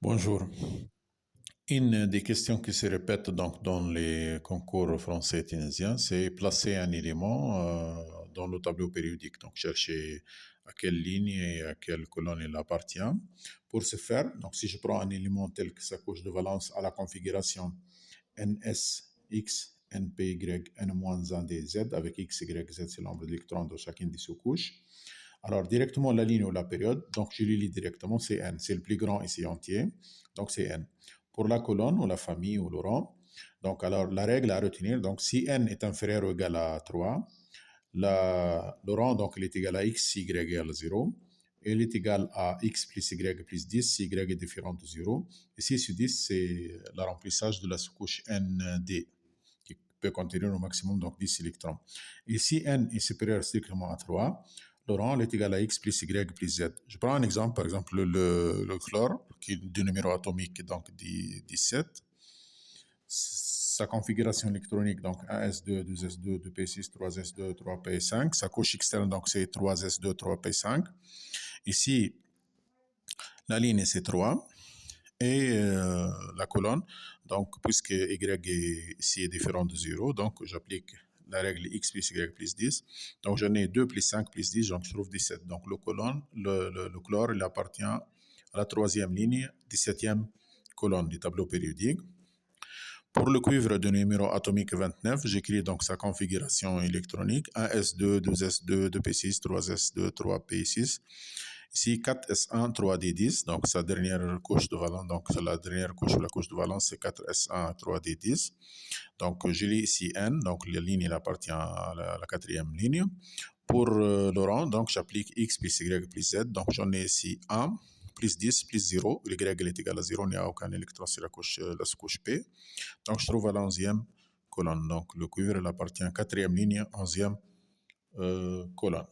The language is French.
Bonjour. Une des questions qui se répète donc dans les concours français et tunisiens, c'est placer un élément dans le tableau périodique. Donc chercher à quelle ligne et à quelle colonne il appartient. Pour ce faire, donc si je prends un élément tel que sa couche de valence à la configuration NSX, NPY, N-1DZ avec X, Y, Z, c'est le nombre d'électrons de chacune des sous-couches. Alors, directement la ligne ou la période, donc je lis directement, c'est N. C'est le plus grand ici entier, donc c'est N. Pour la colonne ou la famille ou le rang, donc alors la règle à retenir, donc si N est inférieur ou égal à 3, le rang donc il est égal à X si Y égale 0, et il est égal à X plus Y plus 10 si Y est différent de 0. Et 6 sur 10, c'est le remplissage de la sous-couche ND, qui peut contenir au maximum donc 10 électrons. Et si N est supérieur strictement à 3, le rang est égal à X plus Y plus Z. Je prends un exemple, par exemple le chlore, qui est du numéro atomique donc 17. Sa configuration électronique, donc 1s2, 2s2, 2p6, 3s2, 3p5. Sa couche externe, donc c'est 3s2, 3p5. Ici, la ligne c'est 3. Et la colonne, donc puisque y ici est différent de 0, donc j'applique la règle x plus y plus 10. Donc j'en ai 2 plus 5 plus 10, donc je trouve 17. Donc le chlore, il appartient à la troisième ligne, 17e colonne du tableau périodique. Pour le cuivre de numéro atomique 29, j'écris donc sa configuration électronique 1s2, 2s2, 2p6, 3s2, 3p6. Ici, 4s1, 3d10, donc sa dernière couche de valence, donc la dernière couche ou la couche de valence, c'est 4s1, 3d10. Donc, je lis ici n, donc la ligne il appartient à la quatrième ligne. Pour le rang, donc j'applique x plus y plus z, donc j'en ai ici 1 plus 10 plus 0, y est égal à 0, il n'y a aucun électron sur la couche P. Donc je trouve à la 11e colonne. Donc le cuivre il appartient à quatrième ligne, 11e colonne.